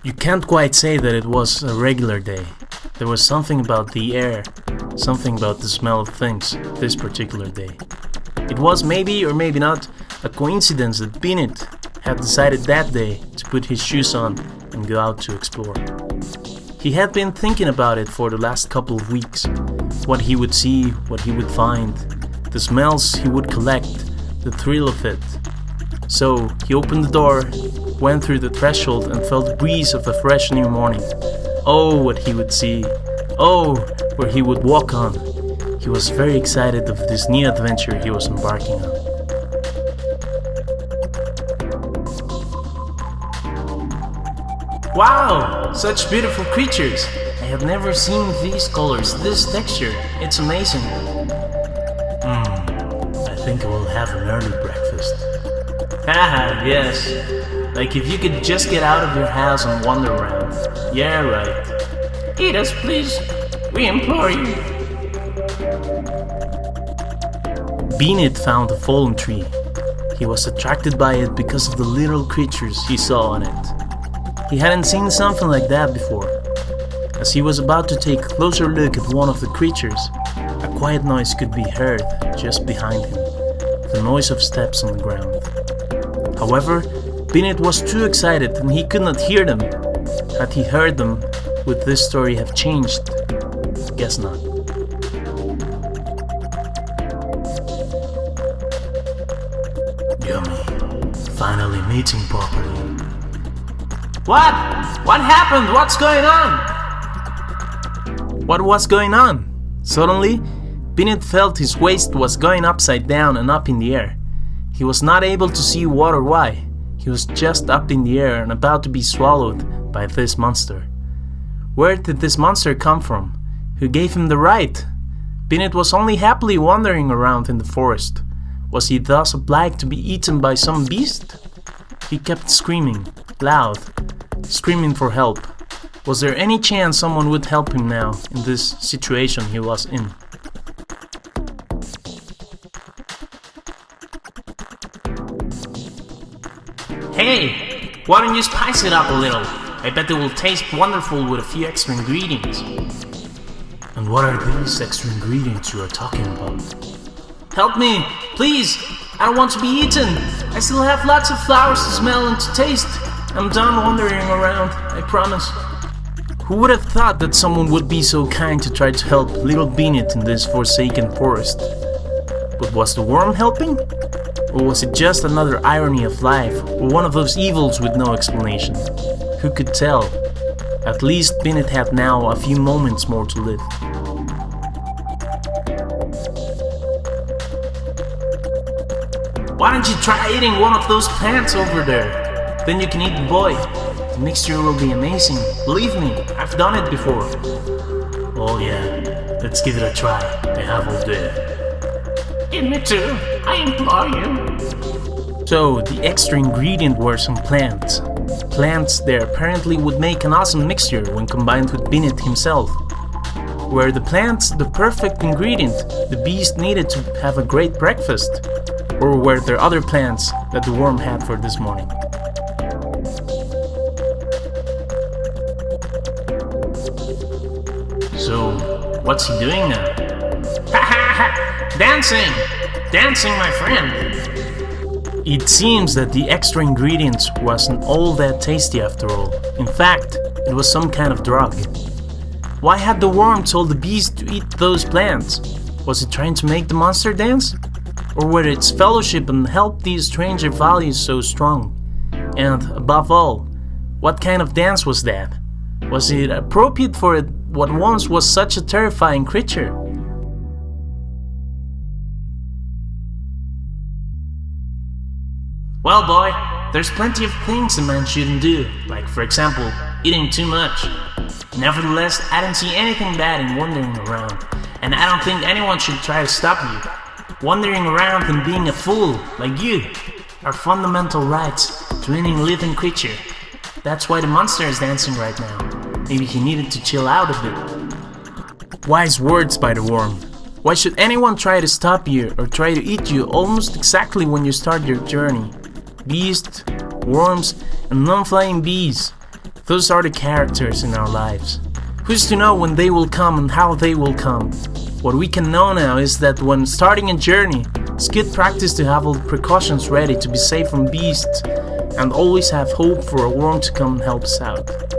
You can't quite say that it was a regular day. There was something about the air, something about the smell of things this particular day. It was maybe or maybe not a coincidence that Beenit had decided that day to put his shoes on and go out to explore. He had been thinking about it for the last couple of weeks, what he would see, what he would find, the smells he would collect, the thrill of it. So he opened the door, went through the threshold and felt the breeze of a fresh new morning. Oh, what he would see. Oh, where he would walk on. He was very excited of this new adventure he was embarking on. Wow, such beautiful creatures. I have never seen these colors, this texture. It's amazing. I think I will have an early breakfast. Haha, yes. Like if you could just get out of your house and wander around. Yeah, right. Eat us, please. We implore you. Beenit found a fallen tree. He was attracted by it because of the little creatures he saw on it. He hadn't seen something like that before. As he was about to take a closer look at one of the creatures, a quiet noise could be heard just behind him, the noise of steps on the ground. However, Beenit was too excited and he could not hear them. Had he heard them, would this story have changed? Guess not. Yummy. Finally meeting properly. What? What happened? What's going on? What was going on? Suddenly, Beenit felt his waist was going upside down and up in the air. He was not able to see what or why. He was just up in the air and about to be swallowed by this monster. Where did this monster come from? Who gave him the right? Beenit was only happily wandering around in the forest. Was he thus obliged to be eaten by some beast? He kept screaming, loud, screaming for help. Was there any chance someone would help him now in this situation he was in? Hey, why don't you spice it up a little? I bet it will taste wonderful with a few extra ingredients. And what are these extra ingredients you are talking about? Help me, please! I don't want to be eaten! I still have lots of flowers to smell and to taste. I'm done wandering around, I promise. Who would have thought that someone would be so kind to try to help little Beenit in this forsaken forest? But was the worm helping? Or was it just another irony of life, or one of those evils with no explanation? Who could tell? At least Beenit had now a few moments more to live. Why don't you try eating one of those plants over there? Then you can eat the boy. The mixture will be amazing. Believe me, I've done it before. Oh yeah, let's give it a try. I have all day. Give me too, I implore you. So, the extra ingredient were some plants. Plants there apparently would make an awesome mixture when combined with Beenit himself. Were the plants the perfect ingredient the beast needed to have a great breakfast? Or were there other plants that the worm had for this morning? So, what's he doing now? Ha ha ha! Dancing! Dancing, my friend! It seems that the extra ingredients wasn't all that tasty after all. In fact, it was some kind of drug. Why had the worm told the beast to eat those plants? Was it trying to make the monster dance? Or were its fellowship and help these stranger values so strong? And, above all, what kind of dance was that? Was it appropriate for what once was such a terrifying creature? Well, boy, there's plenty of things a man shouldn't do, like, for example, eating too much. Nevertheless, I don't see anything bad in wandering around, and I don't think anyone should try to stop you. Wandering around and being a fool, like you, are fundamental rights to any living creature. That's why the monster is dancing right now. Maybe he needed to chill out a bit. Wise words by the worm. Why should anyone try to stop you or try to eat you almost exactly when you start your journey? Beasts, worms, and non-flying bees. Those are the characters in our lives. Who's to know when they will come and how they will come? What we can know now is that when starting a journey, it's good practice to have all the precautions ready to be safe from beasts and always have hope for a worm to come and help us out.